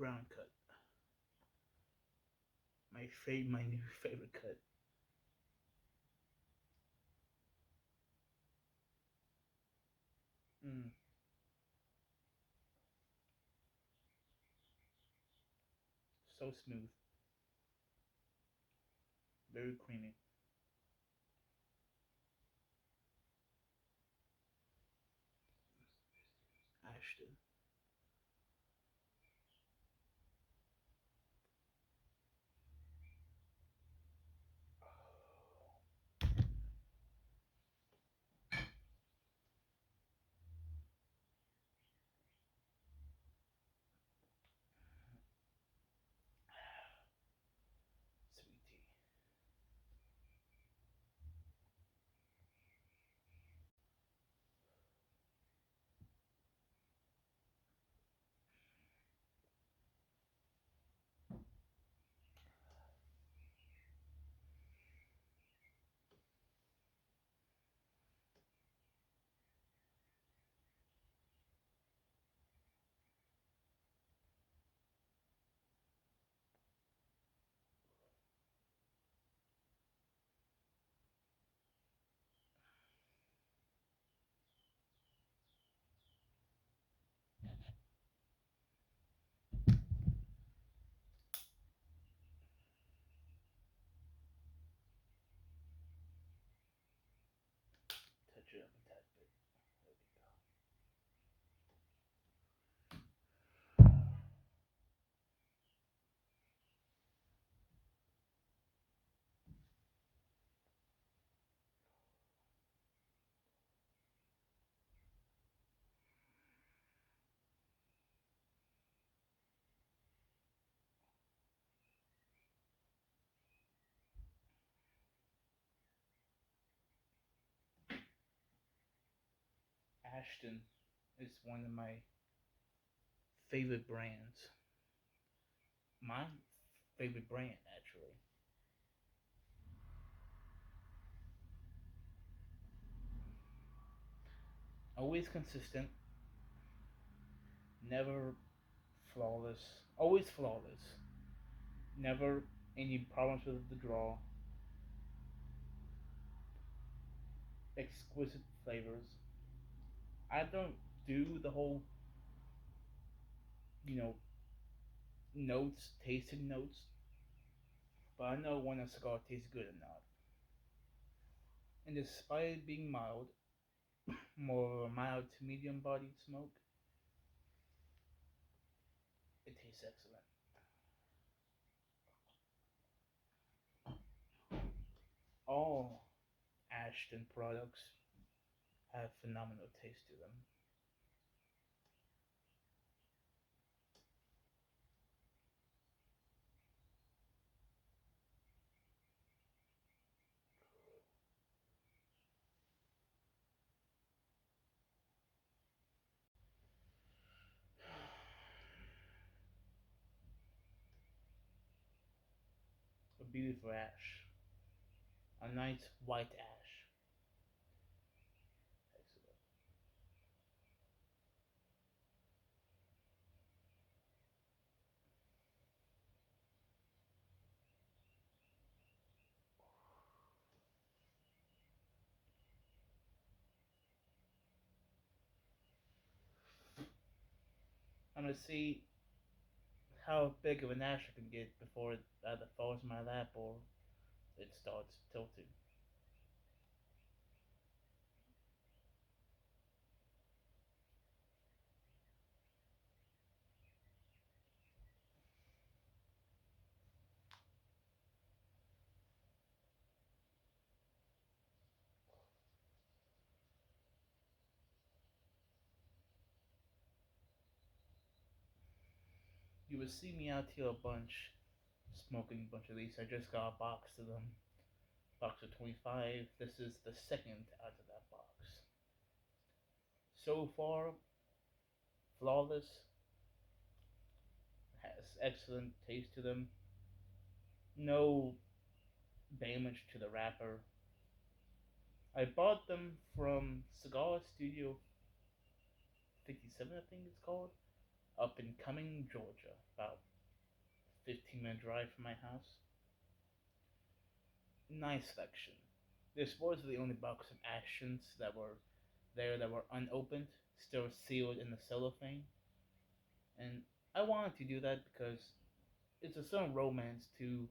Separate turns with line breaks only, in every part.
ground cut. My new favorite cut. Mm, so smooth, very creamy. Ashton. Sweet tea. Touch it up a tad bit. There we go. Ashton is one of my favorite brands. My favorite brand, actually. Always consistent, never flawless, always flawless. Never any problems with the draw. Exquisite flavors. I don't do the whole, you know, notes, tasting notes, but I know when a cigar tastes good or not. And despite it being mild, more of a mild to medium bodied smoke, it tastes excellent. All Ashton products have phenomenal taste to them. A beautiful ash, a nice white ash. Excellent. I'm gonna see how big of an ash I can get before it either falls in my lap or it starts tilting. You will see me out here a bunch, smoking a bunch of these. I just got a box of them, box of 25. This is the second out of that box. So far, flawless, has excellent taste to them, no damage to the wrapper. I bought them from Cigar Studio 57, I think it's called. up in Cumming, Georgia, about 15-minute drive from my house. Nice selection. This was the only box of Ashtons that were there that were unopened, still sealed in the cellophane. And I wanted to do that because it's a certain romance to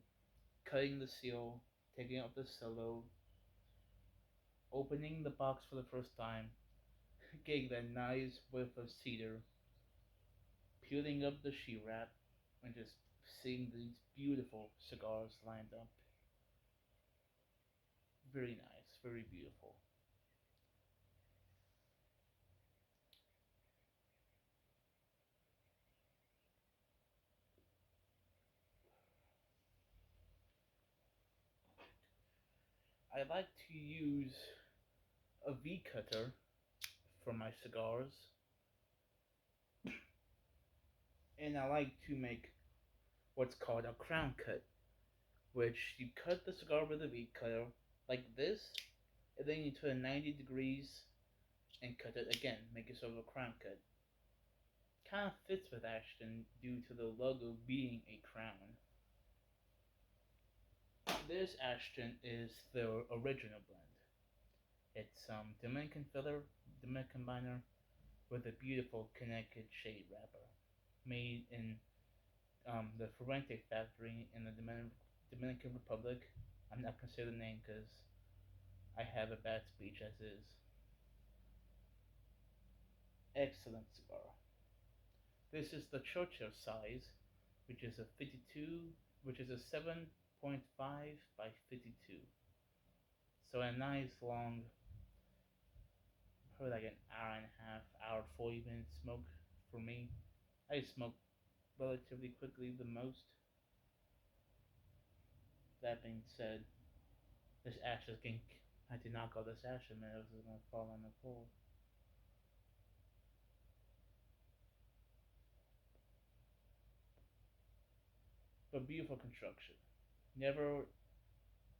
cutting the seal, taking out the cello, opening the box for the first time, getting that nice whiff of cedar, peeling up the sheet wrap, and just seeing these beautiful cigars lined up. Very nice, very beautiful. I like to use a V cutter for my cigars, and I like to make what's called a crown cut, which you cut the cigar with a V cutter like this, and then you turn 90 degrees and cut it again, make yourself a crown cut. Kind of fits with Ashton due to the logo being a crown. This Ashton is the original blend. It's Dominican filler, Dominican binder, with a beautiful Connecticut shade wrapper, made in the Fuente factory in the Dominican Republic. I'm not gonna say the name because I have a bad speech as is. Excellent cigar. This is the Churchill size, which is a 52, which is a 7.5 by 52. So a nice long, probably like an hour and a half, hour 40 minute smoke for me. I smoke relatively quickly the most. That being said, this ash is getting. I did not go this ash a minute, it was gonna fall on the floor. But beautiful construction. Never,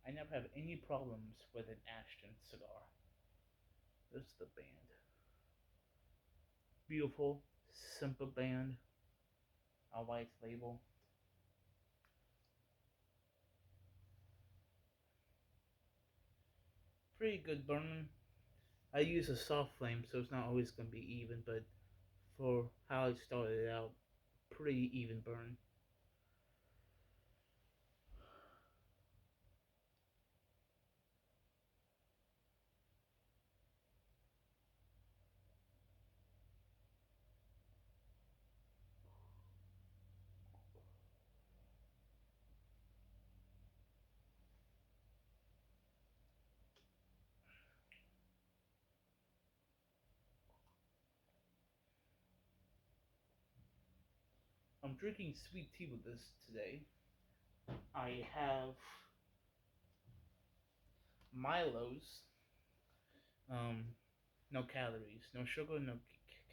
I never have any problems with an Ashton cigar. This is the band. Beautiful, simple band. A white label. Pretty good burn. I use a soft flame, so it's not always going to be even, but for how I started out, pretty even burn. I'm drinking sweet tea with this today. I have Milo's, um, no calories, no sugar, no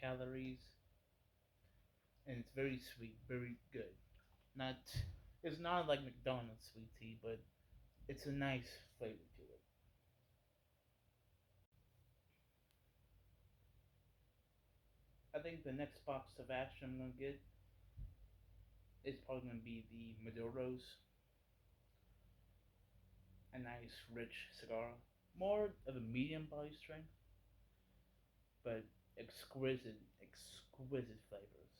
calories, and it's very sweet, very good. Not, it's not like McDonald's sweet tea, but it's a nice flavor to it. I think the next box of ash I'm gonna get is probably gonna be the Maduros, a nice rich cigar, more of a medium body strength, but exquisite flavors.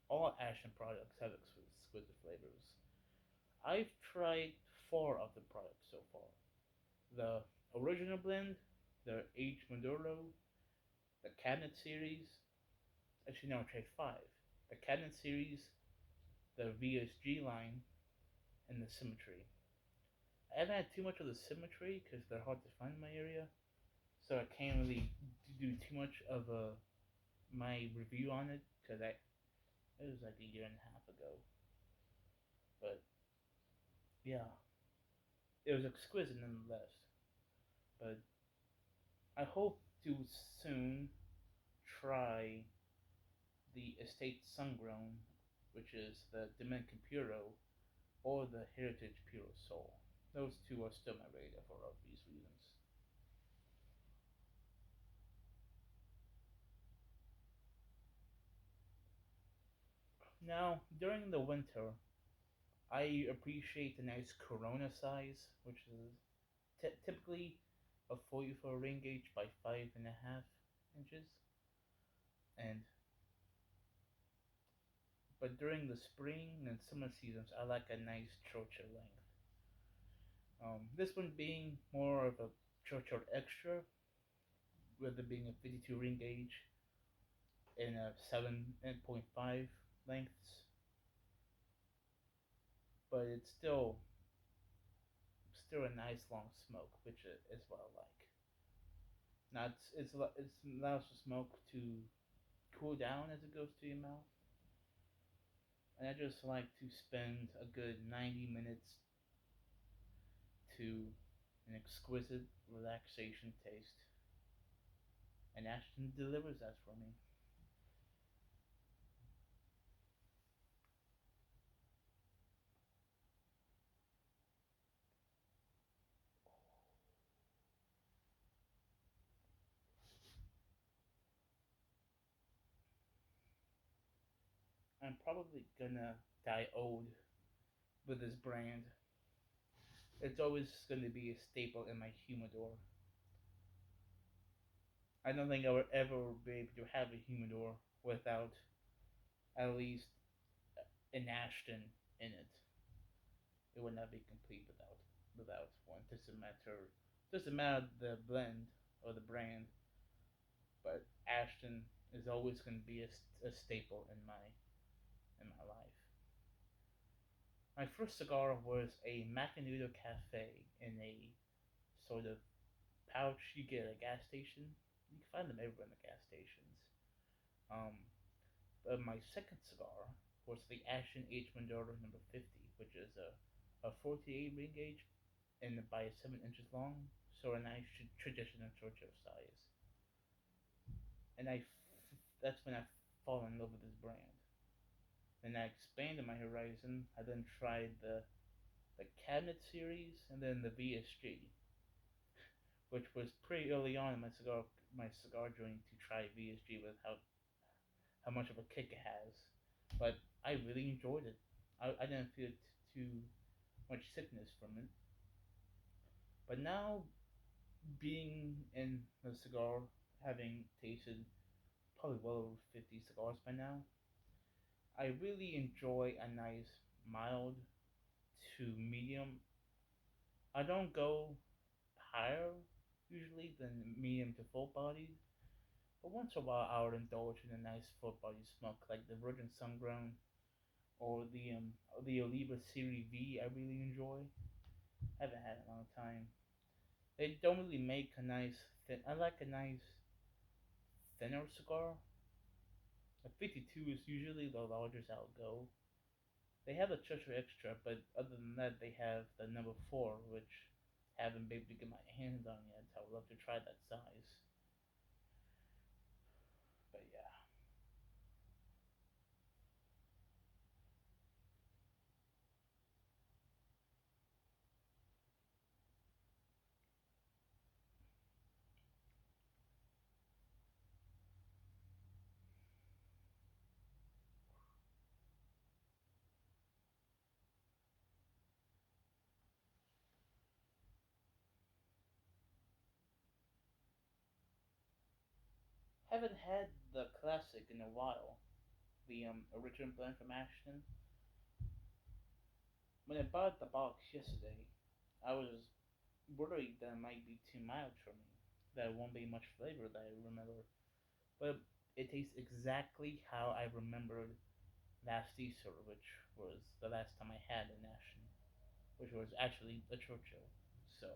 All Ashton products have exquisite flavors. I've tried four of the products so far: the original blend, the aged Maduro, the Cabinet series. Actually, no, I tried five: the Cabinet series, the VSG line, and the Symmetry. I haven't had too much of the Symmetry because they're hard to find in my area, so I can't really do too much of my review on it because it was like a year and a half ago. But yeah, it was exquisite nonetheless. But I hope to soon try the Estate Sungrown, which is the Dominican Puro or the Heritage Puro Soul. Those two are still my radar for obvious reasons. Now, during the winter, I appreciate the nice Corona size, which is typically a 44 ring gauge by 5.5 inches. And but during the spring and summer seasons, I like a nice Churchill length. This one being more of a Churchill extra, with it being a 52 ring gauge in a 7.5 lengths, but it's still a nice long smoke, which is what I like. Now it allows the smoke to cool down as it goes to your mouth, and I just like to spend a good 90 minutes to an exquisite relaxation taste, and Ashton delivers that for me. I'm probably gonna die old with this brand. It's always gonna be a staple in my humidor. I don't think I would ever be able to have a humidor without at least an Ashton in it. It would not be complete without one. Doesn't matter the blend or the brand, but Ashton is always going to be a staple in my life. My first cigar was a Macanudo Cafe in a sort of pouch you get at a gas station. You can find them everywhere in the gas stations. Um, but my second cigar was the Ashton H. Maduro number 50, which is a 48 ring gauge and by 7 inches long, so a nice traditional Churchill size. And that's when I fall in love with this brand. Then I expanded my horizon. I then tried the Cabinet series and then the VSG, which was pretty early on in my cigar journey to try VSG with how much of a kick it has. But I really enjoyed it. I didn't feel too much sickness from it. But now, being in the cigar, having tasted probably well over 50 cigars by now, I really enjoy a nice mild to medium. I don't go higher usually than medium to full bodied, but once in a while I would indulge in a nice full body smoke like the Virgin Sun Grown or the Oliva Series V. I really enjoy. Haven't had it in a long time. They don't really make a nice thin. I like a nice thinner cigar. A 52 is usually the largest I'll go. They have a Churchill Extra, but other than that, they have the number 4, which I haven't been able to get my hands on yet. So I would love to try that size. But yeah, haven't had the classic in a while. The original blend from Ashton. When I bought the box yesterday, I was worried that it might be too mild for me. That it won't be much flavor that I remember. But it tastes exactly how I remembered last Easter, which was the last time I had an Ashton, which was actually a Churchill. So,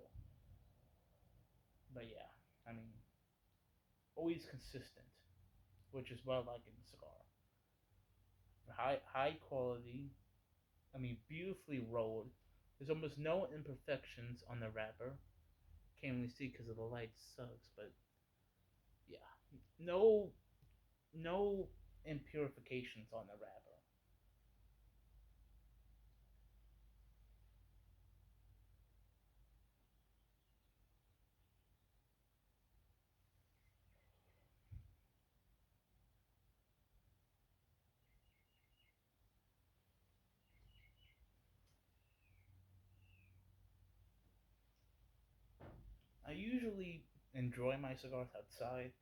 but yeah, I mean, always consistent, which is what I like in a cigar. High quality. I mean, beautifully rolled. There's almost no imperfections on the wrapper. Can't really see because of the light sucks, but yeah, no impurifications on the wrapper. I usually enjoy my cigars outside,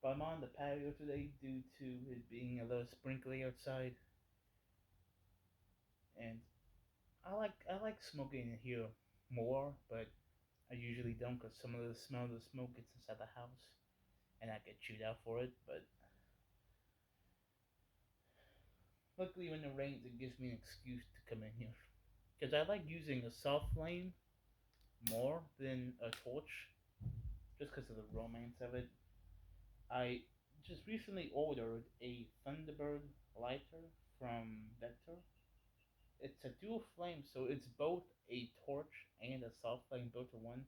but I'm on the patio today due to it being a little sprinkly outside, and I like smoking in here more, but I usually don't because some of the smell of the smoke gets inside the house, and I get chewed out for it. But luckily, when it rains, it gives me an excuse to come in here because I like using a soft flame more than a torch, just because of the romance of it. I just recently ordered a Thunderbird lighter from Vector. It's a dual flame, so it's both a torch and a soft flame built in one.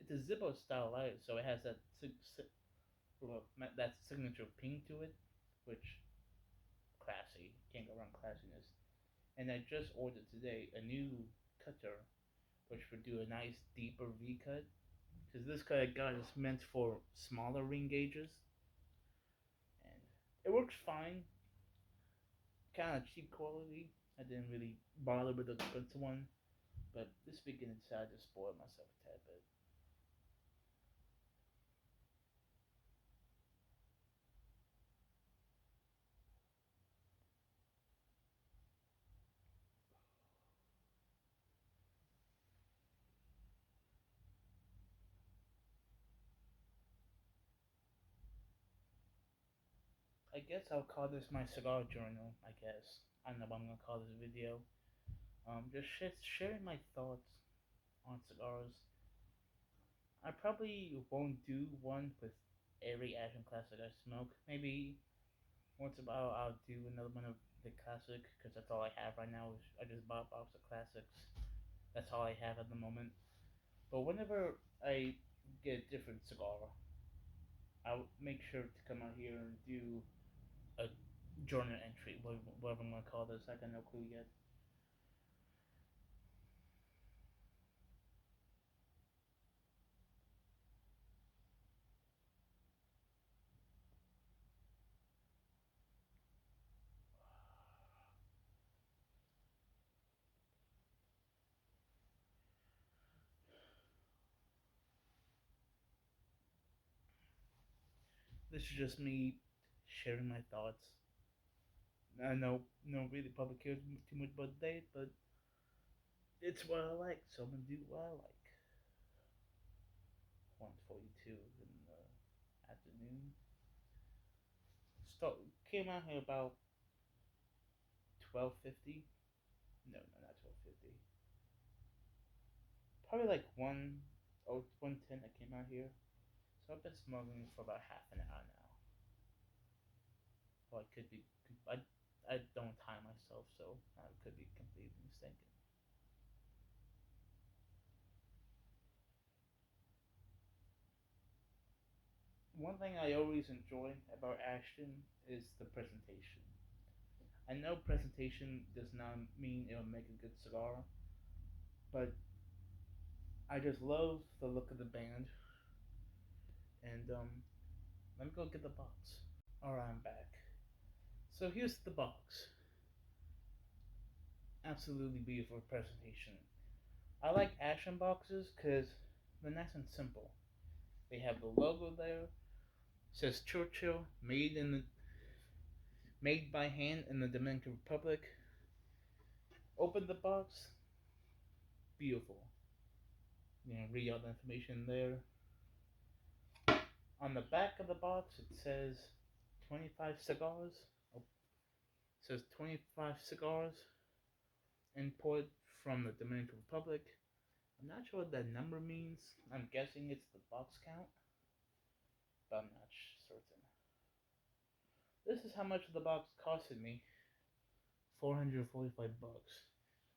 It's a Zippo style lighter, so it has that signature ping to it, which classy, can't go wrong classiness. And I just ordered today a new cutter, which would do a nice deeper V cut. Because this cut I got is meant for smaller ring gauges, and it works fine. Kind of cheap quality. I didn't really bother with the expensive one, but this weekend decided to spoil myself a tad bit. I guess I'll call this my cigar journal. I guess I don't know what I'm gonna call this video. Just sharing my thoughts on cigars. I probably won't do one with every Ashton classic I smoke. Maybe once in a while I'll do another one of the classic because that's all I have right now. Is I just bought a box of classics. That's all I have at the moment. But whenever I get a different cigar, I'll make sure to come out here and do a journal entry, whatever I'm gonna call this. I got no clue yet. This is just me sharing my thoughts. I know no really probably cares too much about the date, but it's what I like, so I'm gonna do what I like. 1:42 in the afternoon. Start came out here about 12:50. No, no, not 12:50. Probably like 1:10. I came out here, so I've been smoking for about half an hour now. Well, I could be. I don't time myself, so I could be completely mistaken. One thing I always enjoy about Ashton is the presentation. I know presentation does not mean it'll make a good cigar, but I just love the look of the band. And let me go get the box. Alright, I'm back. So here's the box. Absolutely beautiful presentation. I like Ashton boxes because they're nice and simple. They have the logo there. It says Churchill, made by hand in the Dominican Republic. Open the box. Beautiful. You know, read all the information there. On the back of the box, it says 25 cigars. Oh, it says 25 cigars imported from the Dominican Republic. I'm not sure what that number means. I'm guessing it's the box count, but I'm not certain. This is how much the box costed me. 445 bucks.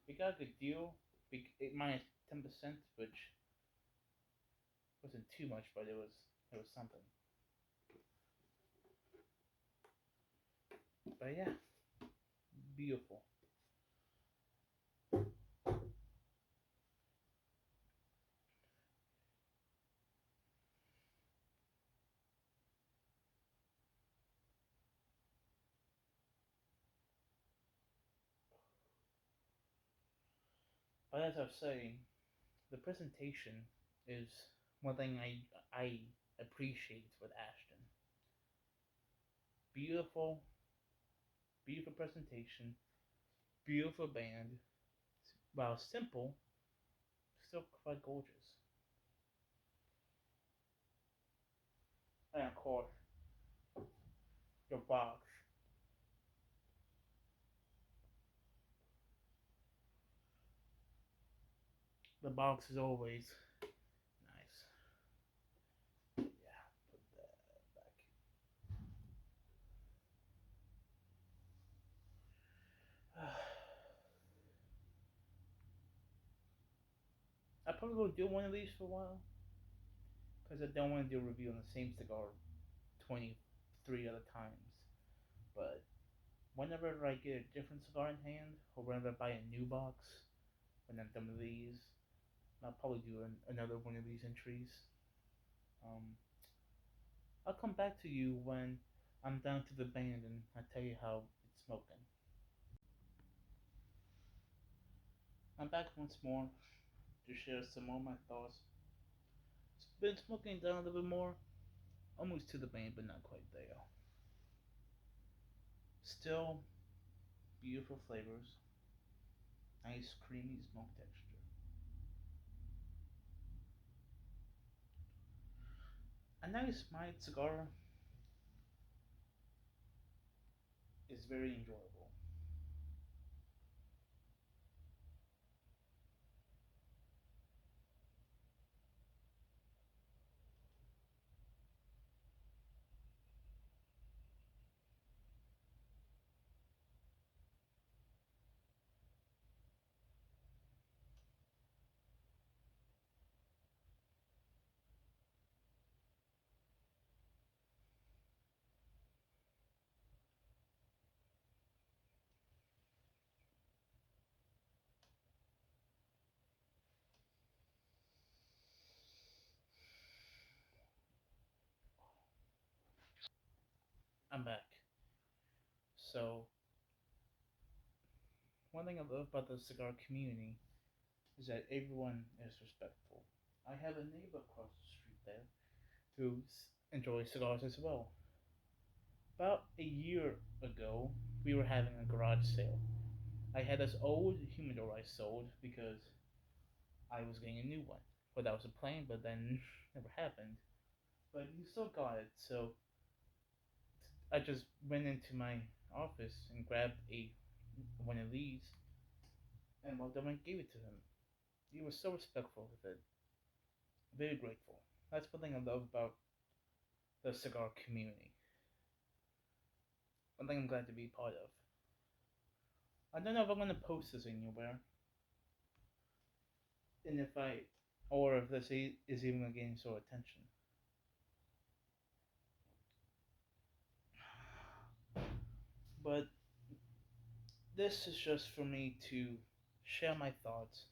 We got a good deal. Minus 10%, which wasn't too much, but it was something. But yeah, beautiful. But as I was saying, the presentation is one thing I appreciate with Ashton. Beautiful, beautiful presentation, beautiful band. While simple, still quite gorgeous. And of course, the box. The box is always nice. Yeah, put that back. I probably will do one of these for a while because I don't want to do a review on the same cigar 23 other times. But whenever I get a different cigar in hand, or whenever I buy a new box, when I'm done with these, I'll probably do another one of these entries. Um, I'll come back to you when I'm down to the band and I'll tell you how it's smoking. I'm back once more to share some more of my thoughts. It's been smoking down a little bit more, almost to the band, but not quite there. Still beautiful flavors, nice creamy smoke texture. A nice mild cigar is very enjoyable. I'm back. So, one thing I love about the cigar community is that everyone is respectful. I have a neighbor across the street there who enjoys cigars as well. About a year ago, we were having a garage sale. I had this old humidor I sold because I was getting a new one. Well, that was a plan, but then never happened. But he still got it, so I just went into my office and grabbed a one of these, and well, then I gave it to him. He was so respectful with it. Very grateful. That's one thing I love about the cigar community. One thing I'm glad to be part of. I don't know if I'm gonna post this anywhere, and if I, or if this is even gonna gain so attention. But this is just for me to share my thoughts,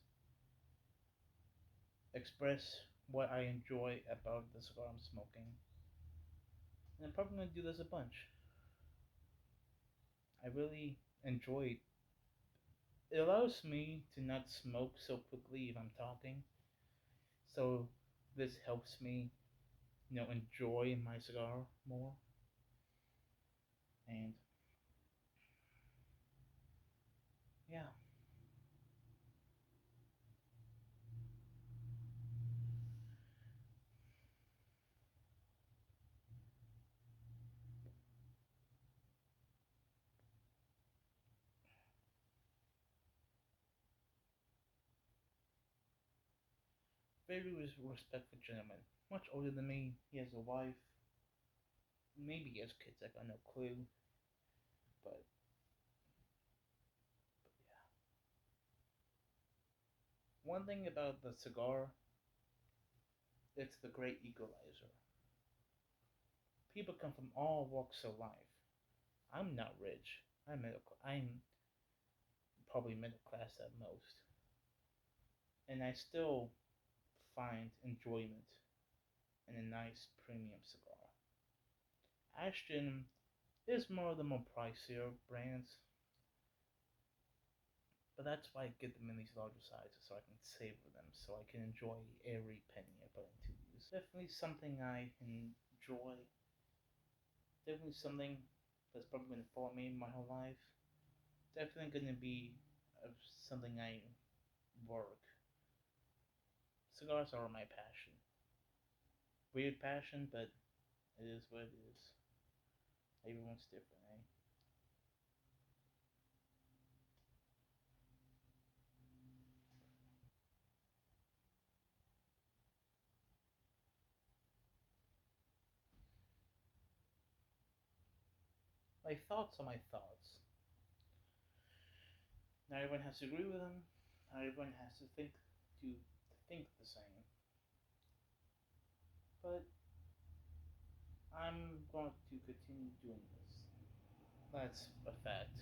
express what I enjoy about the cigar I'm smoking, and I'm probably gonna do this a bunch. I really enjoy. It allows me to not smoke so quickly if I'm talking, so this helps me, enjoy my cigar more. And yeah, very respectful gentleman, much older than me. He has a wife. Maybe he has kids. I got no clue. But yeah, one thing about the cigar, it's the great equalizer. People come from all walks of life. I'm not rich. I'm probably middle class at most, and I still find enjoyment in a nice premium cigar. Ashton is more of the more pricier brands, but that's why I get them in these larger sizes so I can savor them, so I can enjoy every penny I put into these. Definitely something I enjoy. Definitely something that's probably going to follow me my whole life. Definitely going to be something I work. Cigars are my passion. Weird passion, but it is what it is. Everyone's different, eh? My thoughts are my thoughts. Not everyone has to agree with them. Not everyone has to think the same. But I'm going to continue doing this. That's a fact.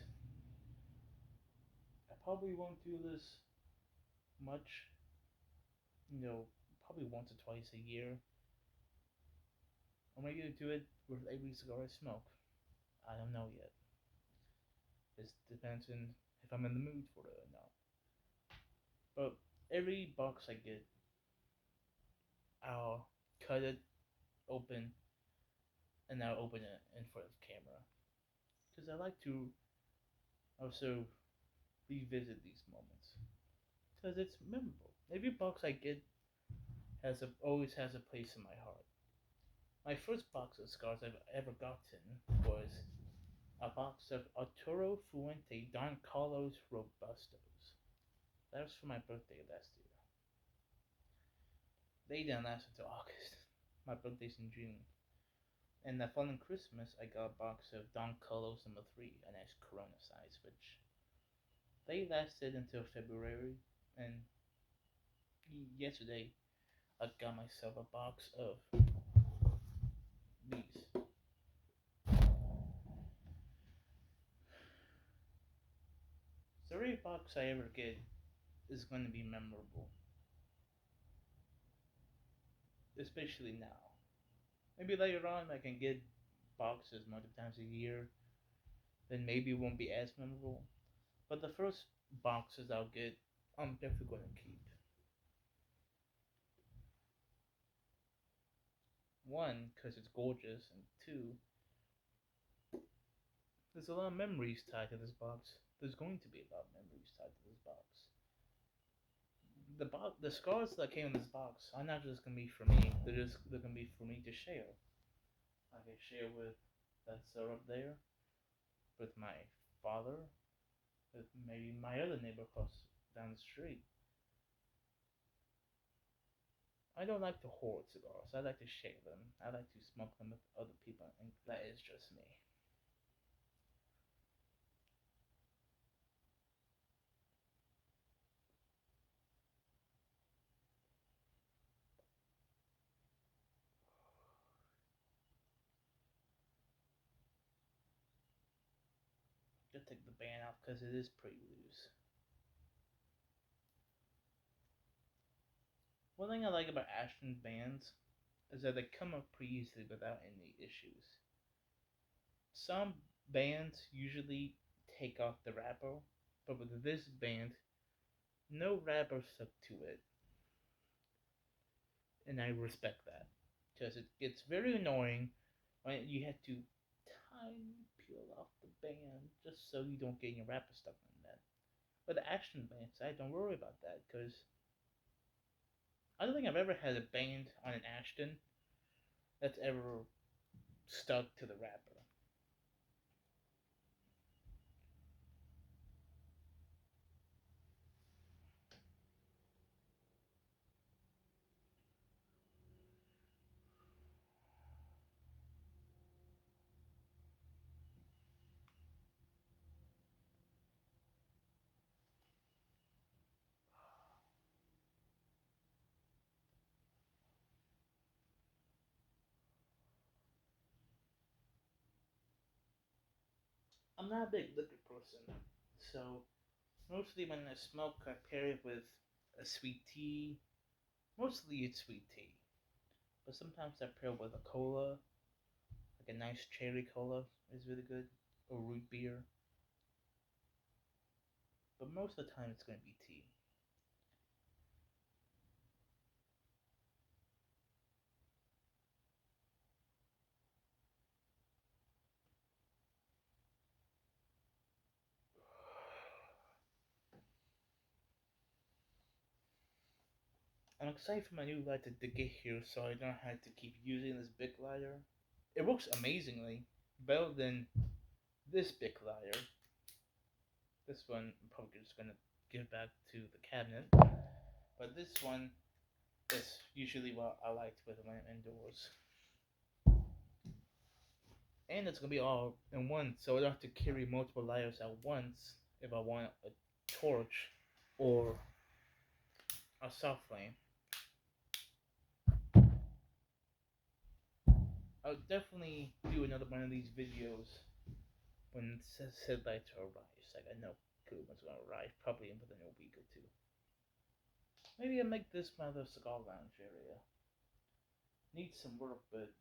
I probably won't do this much. Probably once or twice a year. Or maybe I'll do it with every cigar I smoke. I don't know yet. It depends on if I'm in the mood for it or not. But every box I get, I'll cut it open and I'll open it in front of camera. Because I like to also revisit these moments. Because it's memorable. Every box I get always has a place in my heart. My first box of cigars I've ever gotten was a box of Arturo Fuente Don Carlos Robustos. That was for my birthday last year. They didn't last until August. My birthday's in June. And the following Christmas, I got a box of Don Carlos number 3, a nice Corona size, which they lasted until February. And yesterday, I got myself a box of these. So every box I ever get is going to be memorable, especially now. Maybe later on I can get boxes multiple times a year, then maybe it won't be as memorable. But the first boxes I'll get, I'm definitely going to keep. One, because it's gorgeous, and two, there's a lot of memories tied to this box. There's going to be a lot of memories tied to this box. The scars that came in this box are not just gonna be for me. They're gonna be for me to share. I can share with that syrup there, with my father, with maybe my other neighbor across down the street. I don't like to hoard cigars. I like to share them. I like to smoke them with other people, and that is just me. Just take the band off because it is pretty loose. One thing I like about Ashton bands is that they come up pretty easily without any issues. Some bands usually take off the wrapper, but with this band, no wrapper stuck to it, and I respect that because it gets very annoying when you have to tiny peel off the band just so you don't get your wrapper stuck on that. But the Ashton bands, I don't worry about that because I don't think I've ever had a band on an Ashton that's ever stuck to the wrapper. I'm not a big liquor person, so mostly when I smoke, I pair it with a sweet tea. Mostly it's sweet tea, but sometimes I pair it with a cola, like a nice cherry cola is really good, or root beer. But most of the time it's going to be tea. I'm excited for my new lighter to get here so I don't have to keep using this big lighter. It works amazingly, better than this big lighter. This one I'm probably just gonna give back to the cabinet. But this one is usually what I like to put when I'm indoors. And it's gonna be all in one, so I don't have to carry multiple lighters at once if I want a torch or a soft flame. I'll definitely do another one of these videos when said lights arrives. Like I know good one's gonna arrive probably within a week or two. Maybe I'll make this my little cigar lounge area. Needs some work, but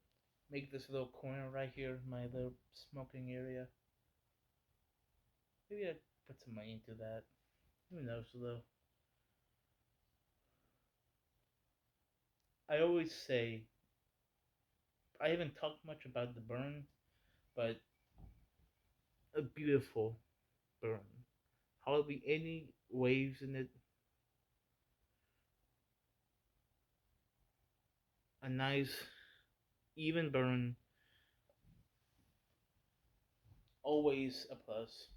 make this little corner right here my little smoking area. Maybe I put some money into that. Who knows though? I always say I haven't talked much about the burn, but a beautiful burn. Hardly any waves in it. A nice even burn. Always a plus.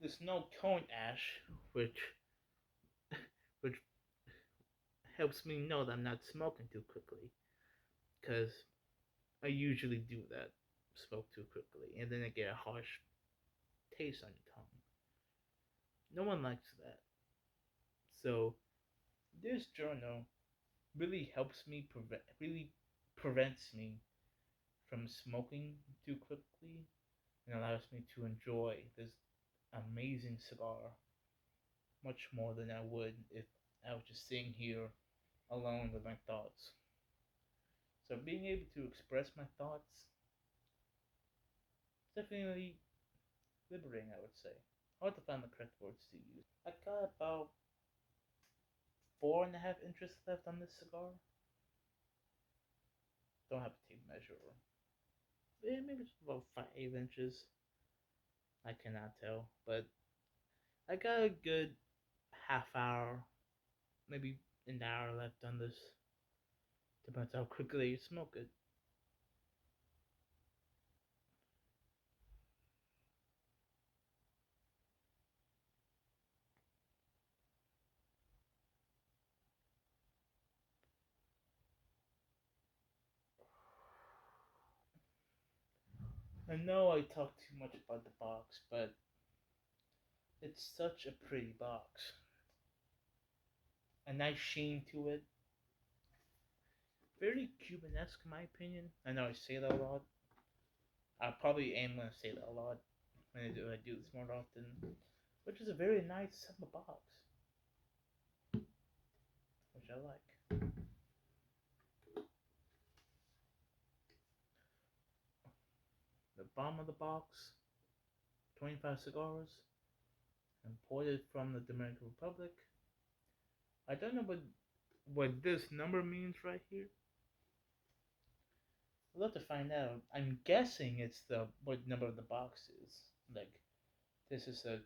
There's no cone ash, which helps me know that I'm not smoking too quickly, because I usually do that, smoke too quickly, and then I get a harsh taste on your tongue. No one likes that. So this journal really helps me really prevents me from smoking too quickly and allows me to enjoy this amazing cigar much more than I would if I was just sitting here alone with my thoughts. So being able to express my thoughts is definitely liberating, I would say. Hard to find the correct words to use. I got about 4.5 inches left on this cigar. Don't have a tape measure. Yeah, maybe it's about 5 inches. I cannot tell, but I got a good half hour, maybe an hour left on this. Depends how quickly you smoke it. I know I talk too much about the box, but it's such a pretty box. A nice sheen to it. Very Cuban-esque, in my opinion. I know I say that a lot. I probably am going to say that a lot when I do this more often. Which is a very nice simple box. Which I like. The bottom of the box, 25 cigars, imported from the Dominican Republic. I don't know what this number means right here. I'd love to find out. I'm guessing it's the what number of the box is. Like this is a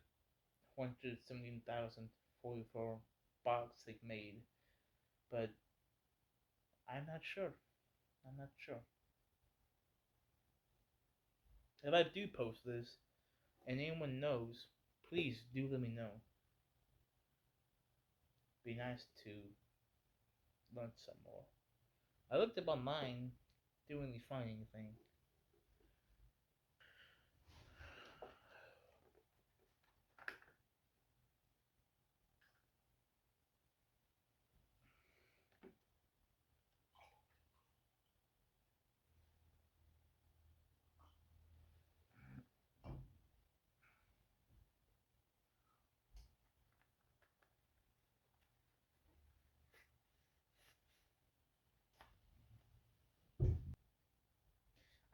117,044 box they've made, but I'm not sure. I'm not sure. If I do post this and anyone knows, please do let me know. Be nice to learn some more. I looked up online, didn't really find anything.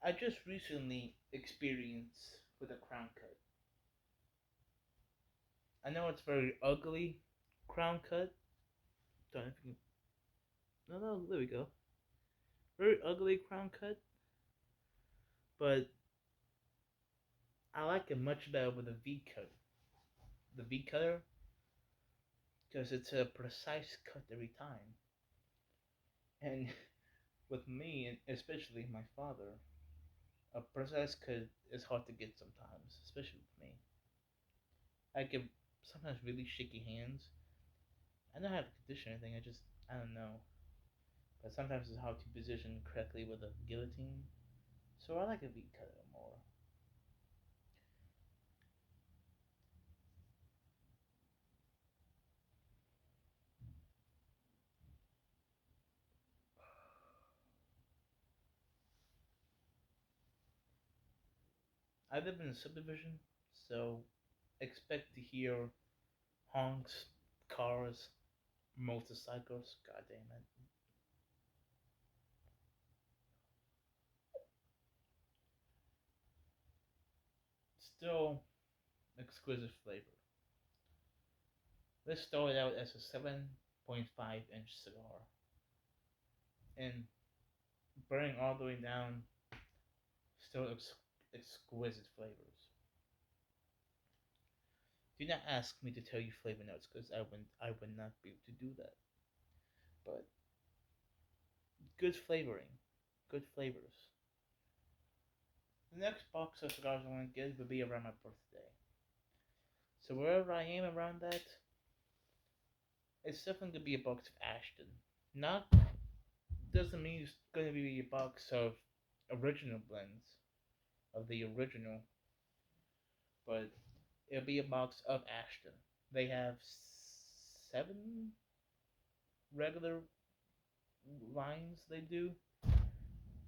I just recently experienced with a crown cut. I know it's very ugly crown cut, Don't know if you can... No, there we go. Very ugly crown cut, but I like it much better with a V cut. The V cutter, because it's a precise cut every time. And with me, and especially my father, a precise cut is hard to get sometimes, especially with me. I get sometimes really shaky hands. I don't have a condition or anything, I don't know. But sometimes it's hard to position correctly with a guillotine. So I like a V cutter more. I live in a subdivision, so expect to hear honks, cars, motorcycles. God damn it. Still exquisite flavor. This started out as a 7.5-inch cigar, and burning all the way down, still exquisite flavors. Do not ask me to tell you flavor notes, because I would not be able to do that. But good flavoring, good flavors. The next box of cigars I want to get will be around my birthday. So wherever I am around that, it's definitely gonna be a box of Ashton. Not doesn't mean it's gonna be a box of original blends of the original, but it'll be a box of Ashton. They have 7 regular lines they do.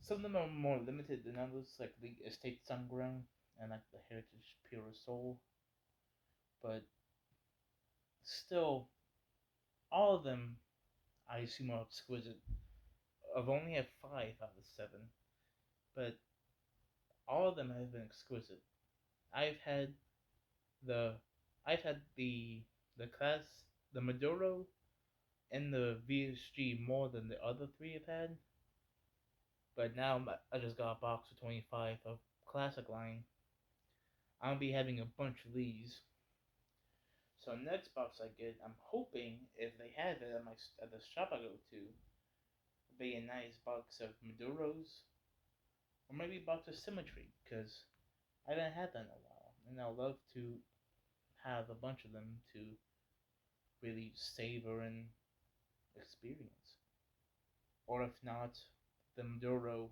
Some of them are more limited than others, like the Estate Sungrown and like the Heritage Pure Soul. But still, all of them I assume are exquisite. I've only had 5 out of 7, but all of them have been exquisite. I've had the I've had the class, the Maduro and the VSG more than the other 3 have had. But now I just got a box of 25 of classic line. I'll be having a bunch of these. So next box I get, I'm hoping if they have it at the shop I go to, it'll be a nice box of Maduros or maybe a box of Symmetry, because I haven't had that in a while, and I'd love to have a bunch of them to really savor and experience. Or if not, the Maduro.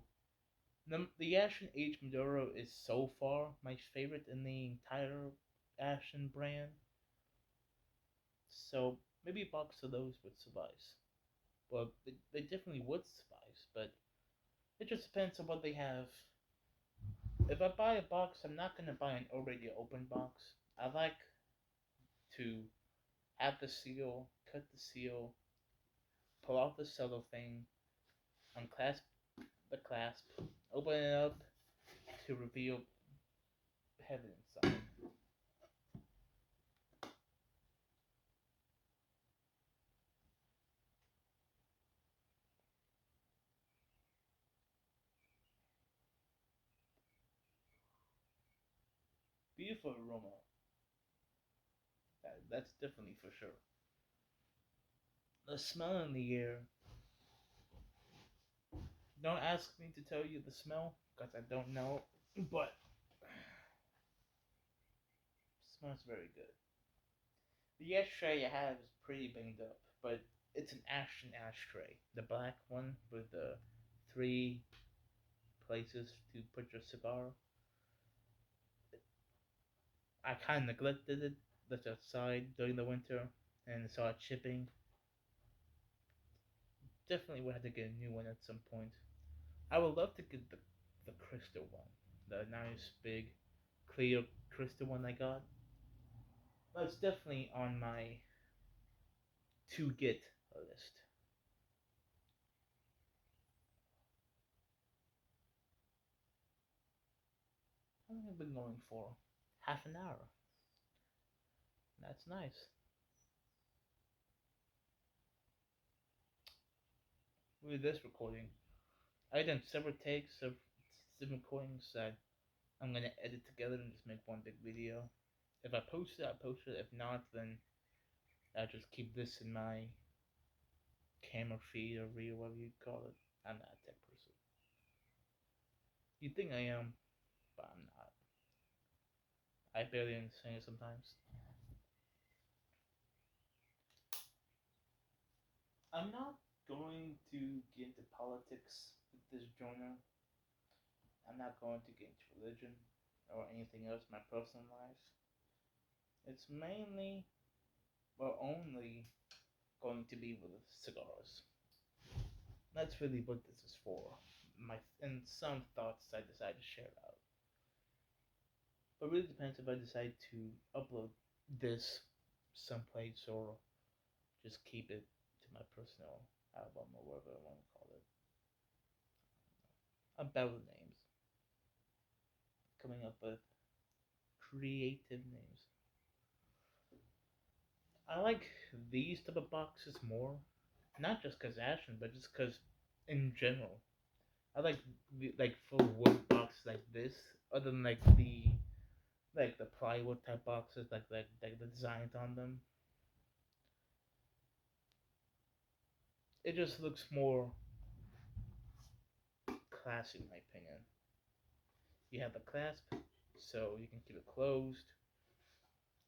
The Ashton H Maduro is so far my favorite in the entire Ashton brand. So maybe a box of those would suffice. Well, they definitely would suffice, but it just depends on what they have. If I buy a box, I'm not gonna buy an already open box. I like to have the seal, cut the seal, pull off the cellophane, unclasp the clasp, open it up to reveal heaven inside. Beautiful aroma. That's definitely for sure. The smell in the air. Don't ask me to tell you the smell, because I don't know, but it smells very good. The ashtray I have is pretty banged up, but it's an Ashton ashtray. The black one with the 3 places to put your cigar. I kind of neglected it, left it outside during the winter, and saw it chipping. Definitely would have to get a new one at some point. I would love to get the crystal one, the nice big clear crystal one I got. That's definitely on my to get list. How long have I been going for? Half an hour. That's nice. with this recording, I done several takes of different recordings that I'm gonna edit together and just make one big video. If I post it, I post it. If not, then I'll just keep this in my camera feed or reel, whatever you call it. I'm not a tech person. You think I am, but I'm not. I barely understand it sometimes. I'm not going to get into politics with this journal. I'm not going to get into religion or anything else in my personal life. It's mainly, well, only going to be with cigars. That's really what this is for. And some thoughts I decide to share out. But it really depends if I decide to upload this someplace or just keep it to my personal album or whatever I want to call it. I'm bad with names. Coming up with creative names. I like these type of boxes more, not just cause Ashton, but just cause in general, I like full wood boxes like this, other than the plywood type boxes like the designs on them. It just looks more classy in my opinion. You have the clasp, so you can keep it closed.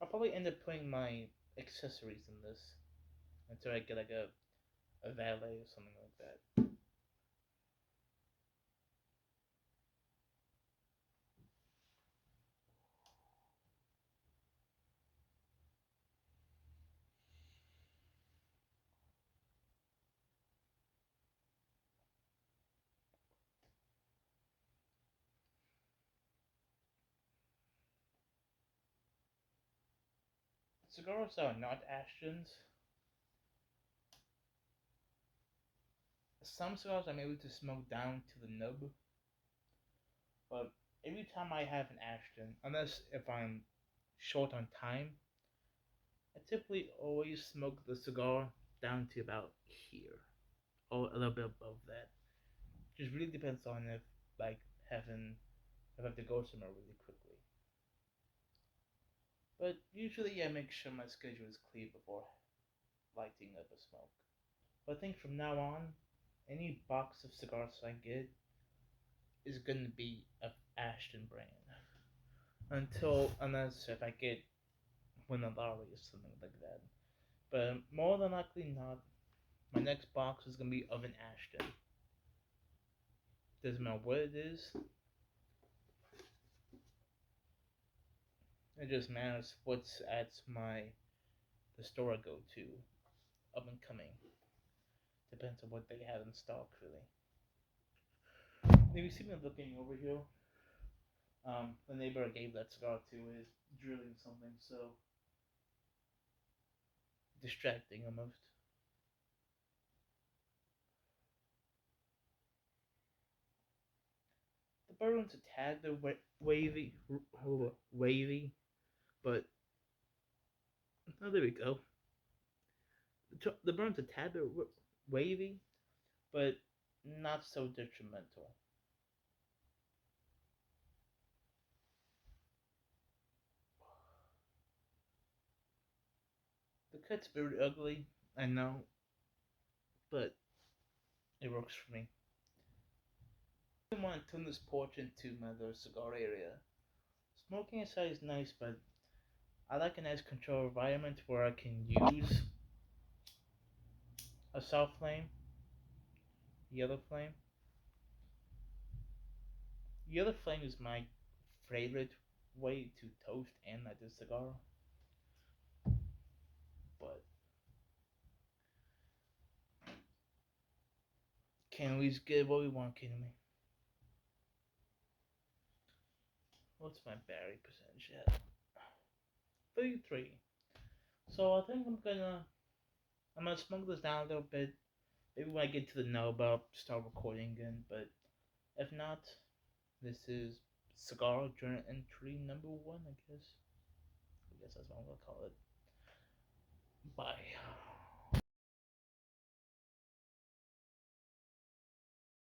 I'll probably end up putting my accessories in this until I get like a valet or something like that. Cigars are not Ashtons. Some cigars I'm able to smoke down to the nub, but every time I have an Ashton, unless if I'm short on time, I typically always smoke the cigar down to about here, or a little bit above that. Just really depends on if like having if I have to go somewhere really quickly. But usually I make sure my schedule is clear before lighting up a smoke. But I think from now on, any box of cigars I get is gonna be a Ashton brand. Unless if I get win a lottery or something like that. But more than likely not, my next box is gonna be of an Ashton. Doesn't matter what it is. It just matters what's at the store I go to, up and coming. Depends on what they have in stock, really. If you see me looking over here, the neighbor I gave that cigar to is drilling something, so distracting almost. The bird one's a tad bit wavy, but oh, there we go. The burn's a tad bit wavy, but not so detrimental. The cut's very ugly, I know, but it works for me. I want to turn this porch into my little cigar area. Smoking inside is nice, but I like a nice controlled environment where I can use a soft flame, yellow flame. Yellow flame is my favorite way to toast and light a cigar, but can't always get what we want, can we? What's my battery percentage at? 33. So I think I'm gonna smoke this down a little bit. Maybe when I get to the nub, I'll start recording again. But if not, this is Cigar Journal Entry number 1, I guess. I guess that's what I'm gonna call it. Bye.